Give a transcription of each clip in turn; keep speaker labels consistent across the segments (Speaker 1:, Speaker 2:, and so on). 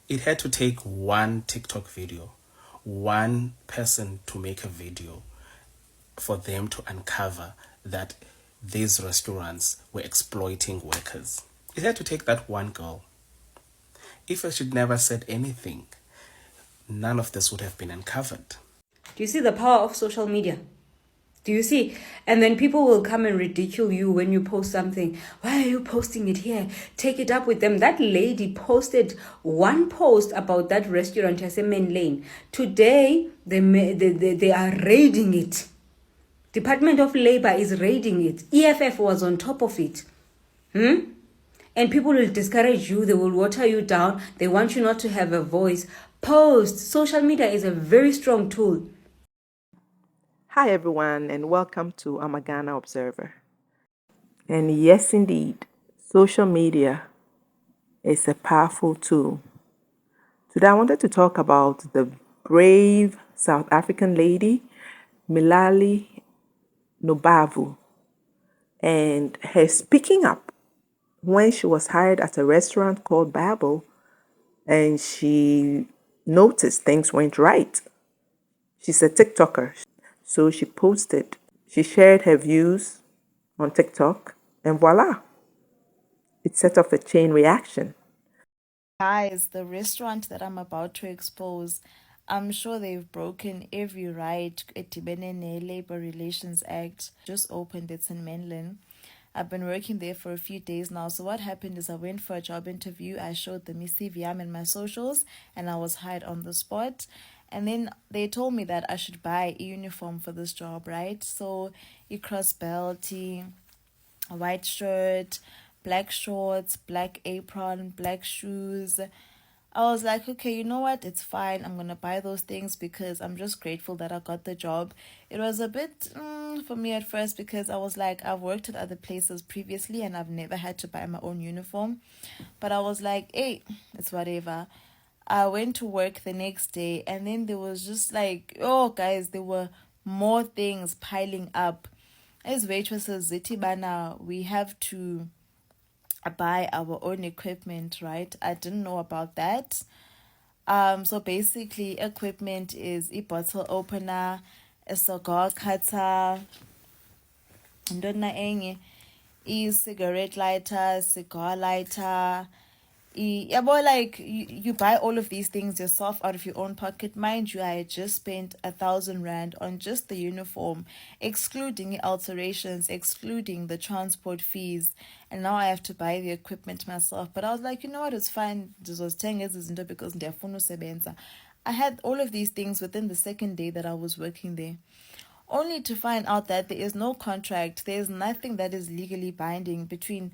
Speaker 1: It had to take one TikTok video, one person to make a video for them to uncover that these restaurants were exploiting workers. It had to take that one girl. If she'd never said anything, none of this would have been uncovered.
Speaker 2: Do you see the power of social media? Do you see? And then people will come and ridicule you when you post something. Why are you posting it here? Take it up with them. That lady posted one post about that restaurant as a main lane. Today, they are raiding it. Department of Labor is raiding it. EFF was on top of it. And people will discourage you. They will water you down. They want you not to have a voice. Post. Social media is a very strong tool.
Speaker 3: Hi everyone and welcome to Amagana Observer. And yes indeed, social media is a powerful tool. Today I wanted to talk about the brave South African lady, MIHLALI NOBAVU, and her speaking up when she was hired at a restaurant called Babel and she noticed things went right. She's a TikToker. So she posted, she shared her views on TikTok, and voila, it set off a chain reaction.
Speaker 4: Guys, the restaurant that I'm about to expose, I'm sure they've broken every right at the Labor Relations Act. Just opened, it's in Menlyn. I've been working there for a few days now. So what happened is I went for a job interview. I showed them my CV and my socials, and I was hired on the spot. And then they told me that I should buy a uniform for this job, right? So a cross belt, a white shirt, black shorts, black apron, black shoes. I was like, okay, you know what? It's fine. I'm going to buy those things because I'm just grateful that I got the job. It was a bit for me at first because I was like, I've worked at other places previously and I've never had to buy my own uniform. But I was like, hey, it's whatever. I went to work the next day and then there was just like, oh, guys, there were more things piling up. As waitresses, Zitibana, we have to buy our own equipment, right? I didn't know about that. So basically, equipment is a bottle opener, a cigar cutter, cigarette lighter, cigar lighter. Yeah, but like you buy all of these things yourself out of your own pocket. Mind you, I had just spent 1,000 rand on just the uniform, excluding alterations, excluding the transport fees, and now I have to buy the equipment myself. But I was like, you know what, it's fine. This was 10 years because I had all of these things within the second day that I was working there, only to find out that there is no contract. There is nothing that is legally binding between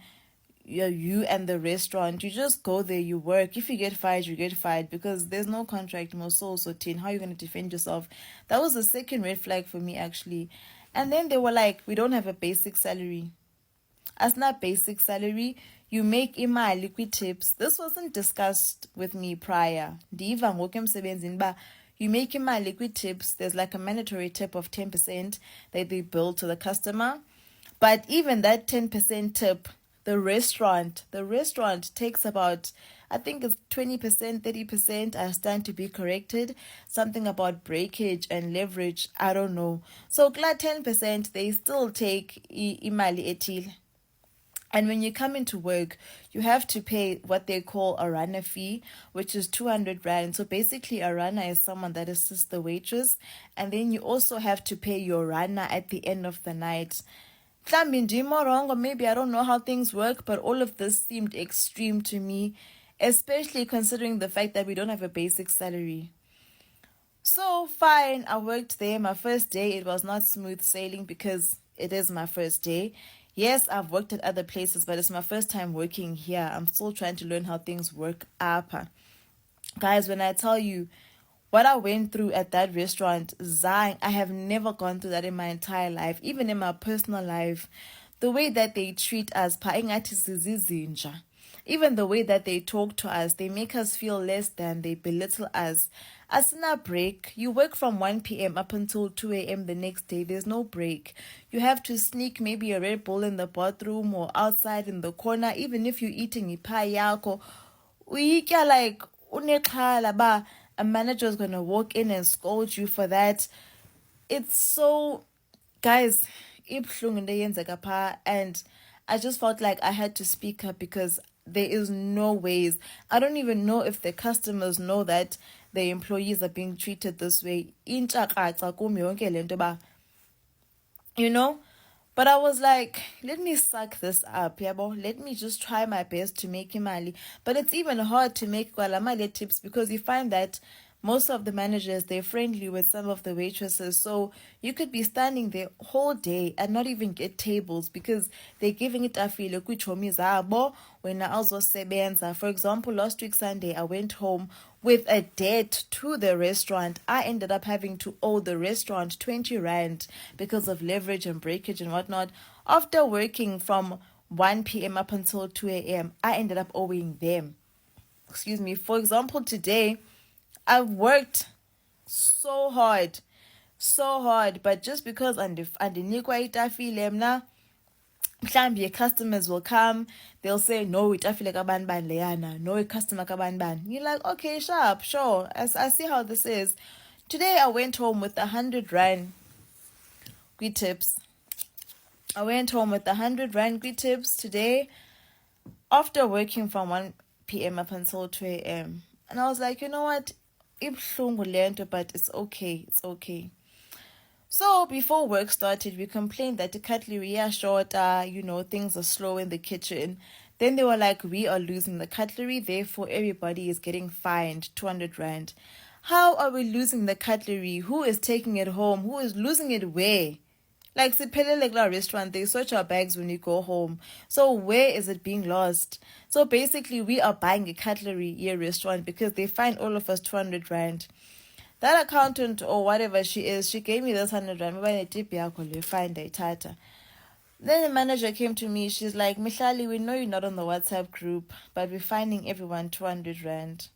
Speaker 4: you and the restaurant. You just go there, you work. If you get fired, you get fired because there's no contract. More so 10. How are you going to defend yourself? That was the second red flag for me, actually. And then they were like, we don't have a basic salary. As not basic salary, you make imali liquid tips. This wasn't discussed with me prior. Diva you make imali liquid tips. There's like a mandatory tip of 10% that they bill to the customer. But even that 10% tip, the restaurant takes about, I think it's 20%, 30%. I stand to be corrected. Something about breakage and leverage. I don't know. So, 10%, they still take imali etil. And when you come into work, you have to pay what they call a runner fee, which is 200 rand. So basically, a runner is someone that assists the waitress. And then you also have to pay your runner at the end of the night. Wrong, or maybe I don't know how things work, but all of this seemed extreme to me, especially considering the fact that we don't have a basic salary. So fine, I worked there. My first day, it was not smooth sailing because it is my first day. Yes, I've worked at other places, but it's my first time working here. I'm still trying to learn how things work up. Guys, when I tell you what I went through at that restaurant, I have never gone through that in my entire life, even in my personal life. The way that they treat us, even the way that they talk to us, they make us feel less than, they belittle us. Asina break, you work from 1 p.m. up until 2 a.m. the next day. There's no break. You have to sneak maybe a Red Bull in the bathroom or outside in the corner, even if you're eating a pie yako. We like unexhala ba a manager is gonna walk in and scold you for that. It's so, guys, ibuhlungu into eyenzeka pha, and I just felt like I had to speak up because there is no ways. I don't even know if the customers know that the employees are being treated this way. Intsha kraca kum yonke le nto ba, you know. But I was like, let me suck this up, yabo. Let me just try my best to make imali. But it's even hard to make kwalamali tips because you find that most of the managers, they're friendly with some of the waitresses. So you could be standing there whole day and not even get tables because they're giving it afile kwichomi zabo wena awuzosebenza. For example, last week Sunday, I went home with a debt to the restaurant. I ended up having to owe the restaurant 20 rand because of leverage and breakage and whatnot. After working from 1 p.m. up until 2 a.m., I ended up owing them. Excuse me. For example, today, I've worked so hard, but just because andinikwa itafile mna, mhlambi customers will come, they'll say, no, itafile kabani bani leyana, no, customer kabani bani. You're like, okay, sharp, sure, I see how this is. Today I went home with 100 rand tips. I went home with 100 rand tips today after working from 1 p.m. up until 2 a.m. And I was like, you know what? Ibuhlungu le nto, but it's okay. It's okay. So before work started, we complained that the cutlery are short, things are slow in the kitchen. Then they were like, we are losing the cutlery, therefore everybody is getting fined 200 rand. How are we losing the cutlery? Who is taking it home? Who is losing it where? Like Sipele restaurant, they search our bags when you go home. So where is it being lost? So basically, we are buying a cutlery here restaurant because they find all of us 200 rand. That accountant or whatever she is, she gave me this 100 rand. Maybe find a tata. Then the manager came to me. She's like, MIHLALI, we know you're not on the WhatsApp group, but we're finding everyone 200 rand.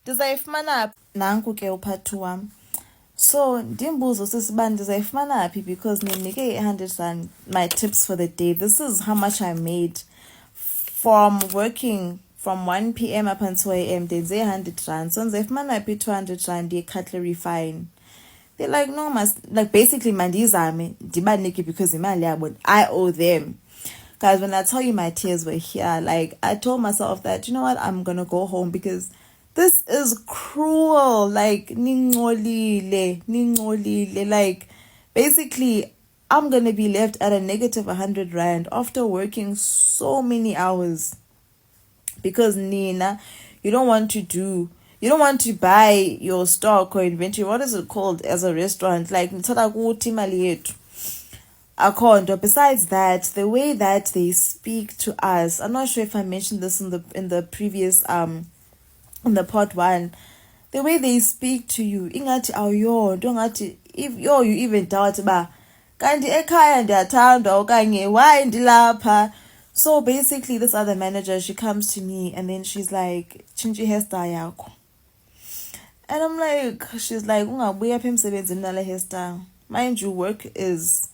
Speaker 4: Ndizayifumana nanku ke uphathu wam. So ndimbuzo sisiba ndizayifumana phi because ninike 100 rand my tips for the day. This is how much I made from working from 1 p.m. up until 2 a.m. Ndenze 100 rand. So ndizayifumana phi 200 rand ye-cutlery fine. They're like, no, like basically mandizame ndibanike because imali yabo I owe them. Guys, when I tell you my tears were here, like I told myself that, you know what, I'm gonna go home because this is cruel. Like ningolile. Like basically I'm gonna be left at a negative 100 rand after working so many hours because Nina, you don't want to buy your stock or inventory. What is it called as a restaurant? Like besides that, the way that they speak to us, I'm not sure if I mentioned this in the previous in the part 1, the way they speak to you, ingati awuyonto, if you even doubt ba kanti ekhaya ndiyathandwa okanye why ndilapha. So basically this other manager, she comes to me and then she's like, tshintsha hairstyle yakho. And I'm like, she's like, ungabuya apha emsebenzini nale hairstyle. Mind you, work ends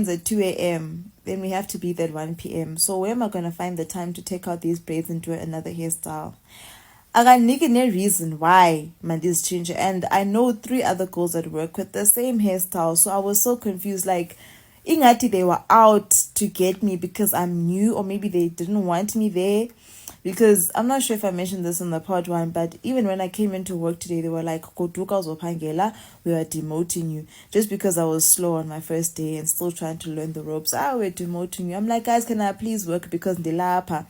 Speaker 4: at 2 a.m. Then we have to be there at 1 p.m. So where am I going to find the time to take out these braids and do another hairstyle? I got no reason why Mandy's change. And I know 3 other girls that work with the same hairstyle. So I was so confused. Like, ingati they were out to get me because I'm new, or maybe they didn't want me there. Because I'm not sure if I mentioned this in the part 1, but even when I came into work today, they were like, Koduka Zopangela, we are demoting you. Just because I was slow on my first day and still trying to learn the ropes. We're demoting you. I'm like, guys, can I please work because Ndilapa?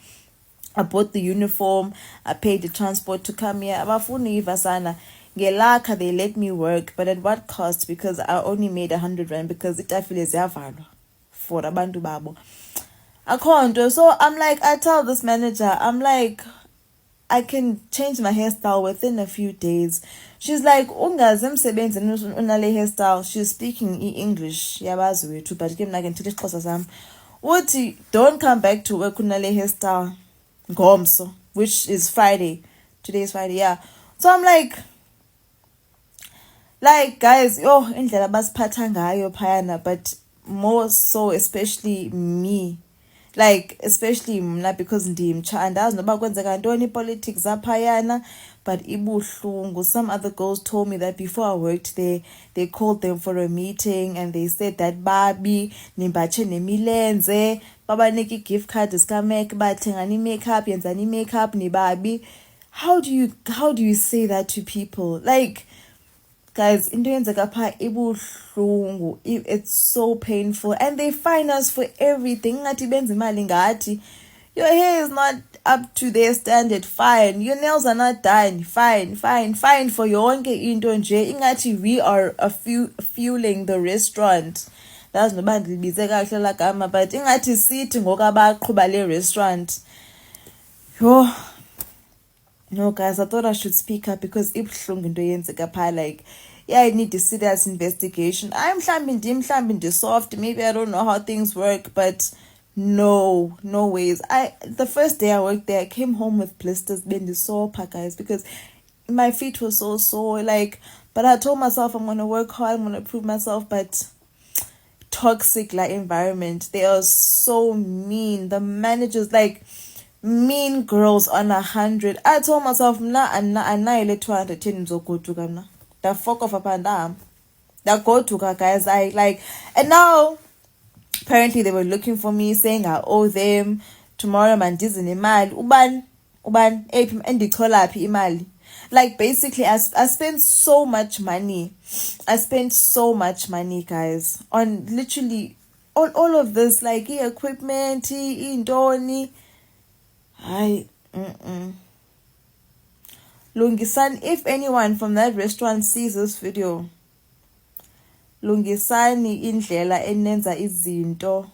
Speaker 4: I bought the uniform, I paid the transport to come here. Abafuni ivasana. Ngelaka, they let me work, but at what cost? Because I only made 100 rand because itafile ziyavalwa for abantu babo. So I'm like, I tell this manager, I'm like, I can change my hairstyle within a few days. She's like, ungaze emsebenzini unale hairstyle. She's speaking English. Yabazi wethu, but ke mna ke ndithetha isiXhosa sam. Uthi, don't come back to work unale hairstyle ngomso, which is Friday. Today is Friday, yeah. So I'm like guys, indlela basiphatha ngayo phayana, but more so especially me. Like, especially mna, because ndimtsha andazi noba kwenzeka ntoni politics aphayana, but ibuhlungu. Some other girls told me that before I worked there, they called them for a meeting and they said that babi nimbatshe nemilenze, babaniki gift card zikamek, bathengani makeup, yenzani makeup nibabi. How do you say that to people? Like, guys, into yenzeka pha ibuhlungu. It's so painful, and they fine us for everything. Ngathi benza imali ngathi. Your hair is not up to their standard, fine. Your nails are not done, fine for yonke into nje. Ingathi we are fueling the restaurant. That's no band libize kahle la gama, but ingathi sithi ngoku abaqhuba le restaurant. Yo. No, guys, I thought I should speak up because ibuhlungu into yenzeka pha. Like, yeah, I need a serious investigation. I'm mhlawumbi soft. Maybe I don't know how things work, but no ways. The first day I worked there, I came home with blisters, bendi sore, guys, because my feet were so sore. Like, but I told myself I'm gonna work hard, I'm gonna prove myself, but toxic like environment. They are so mean. The managers, like, mean girls on 100. I told myself, I'm 210 zogotuka mna. The fuck off apanda. The go to guys. I like, and now apparently they were looking for me, saying I owe them tomorrow. Man, Disney imali. Uban, endi kolapi imali. Like, basically, I spent so much money. Guys, on literally all of this, like equipment, indoni. Lungisan, if anyone from that restaurant sees this video, lungisani indlela enenza izinto.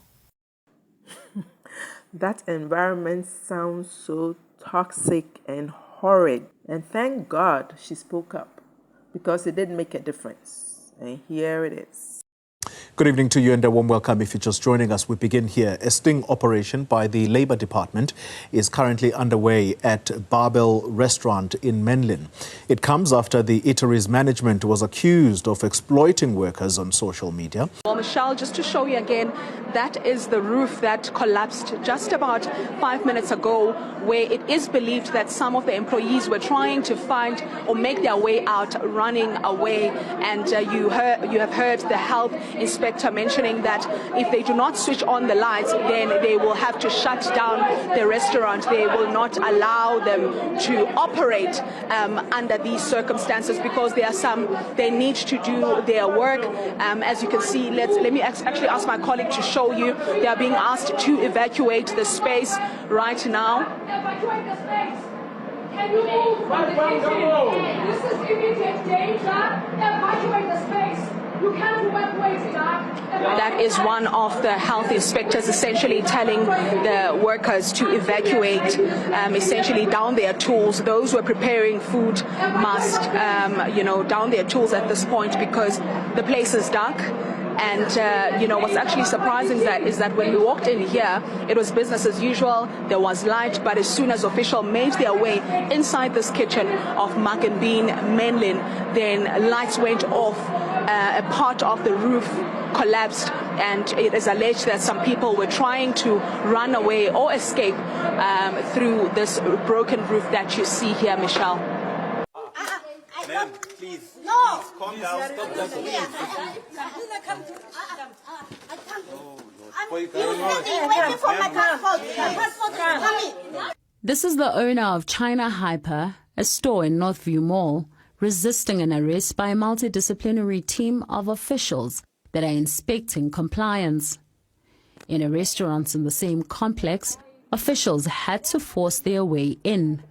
Speaker 3: That environment sounds so toxic and horrid. And thank God she spoke up, because it did make a difference. And here it is.
Speaker 5: Good evening to you and a warm welcome if you're just joining us. We begin here. A sting operation by the Labour Department is currently underway at Barbell Restaurant in Menlyn. It comes after the eatery's management was accused of exploiting workers on social media.
Speaker 6: Well, Michelle, just to show you again, that is the roof that collapsed just about 5 minutes ago, where it is believed that some of the employees were trying to find or make their way out, running away. And you have heard the health inspector mentioning that if they do not switch on the lights, then they will have to shut down the restaurant. They will not allow them to operate under these circumstances, because they need to do their work. As you can see, let me actually ask my colleague to show you. They are being asked to evacuate the space right now.
Speaker 7: Evacuate the space. Can you move from the This is immediate danger. Evacuate the space. You can't evacuate, Doc.
Speaker 6: That is one of the health inspectors essentially telling the workers to evacuate, essentially down their tools. Those who are preparing food must, down their tools at this point, because the place is dark. And, what's actually surprising is that when we walked in here, it was business as usual. There was light, but as soon as officials made their way inside this kitchen of Mac and Bean Menlyn, then lights went off. A part of the roof collapsed, and it is alleged that some people were trying to run away or escape through this broken roof that you see here, Michelle.
Speaker 8: Ma'am, please. No. Please, calm down. Stop that, please.
Speaker 9: This is the owner of China Hyper, a store in Northview Mall, resisting an arrest by a multidisciplinary team of officials that are inspecting compliance. In a restaurant in the same complex, officials had to force their way in.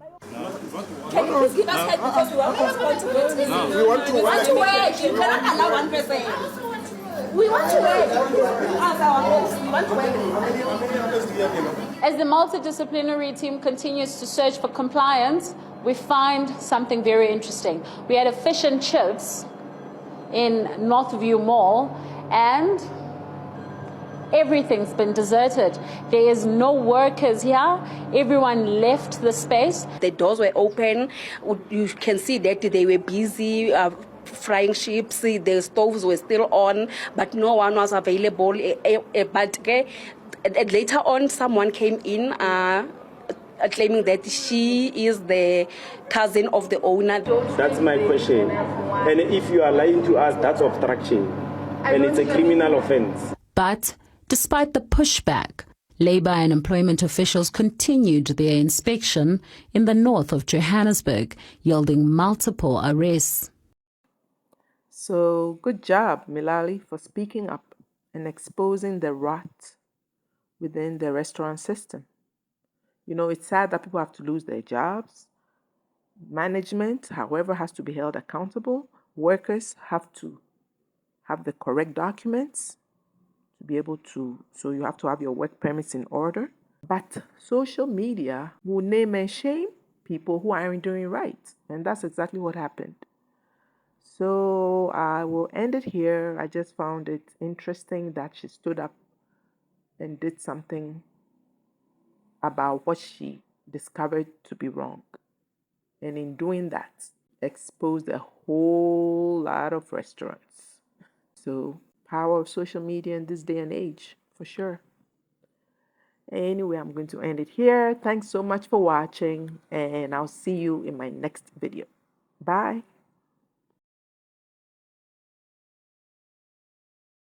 Speaker 7: Can you please give us help, because we want to respond to it? No. We want to wait. You cannot allow one person. We want to wait. We want to wait.
Speaker 9: As the multidisciplinary team continues to search for compliance, we find something very interesting. We had a fish and chips in Northview Mall, and everything's been deserted. There is no workers here. Everyone left the space.
Speaker 10: The doors were open. You can see that they were busy
Speaker 7: frying chips, the stoves were still on, but no one was available. But later on, someone came in claiming that she is the cousin of the owner.
Speaker 8: That's my question. And if you are lying to us, that's obstruction. And it's a criminal offense.
Speaker 9: But despite the pushback, Labour and employment officials continued their inspection in the north of Johannesburg, yielding multiple arrests.
Speaker 3: So good job, MIHLALI, for speaking up and exposing the rot within the restaurant system. You know, it's sad that people have to lose their jobs. Management, however, has to be held accountable. Workers have to have the correct documents to be able to, so you have to have your work permits in order. But social media will name and shame people who aren't doing right. And that's exactly what happened. So I will end it here. I just found it interesting that she stood up and did something about what she discovered to be wrong. And in doing that, exposed a whole lot of restaurants. So, power of social media in this day and age, for sure. Anyway, I'm going to end it here. Thanks so much for watching, and I'll see you in my next video. Bye.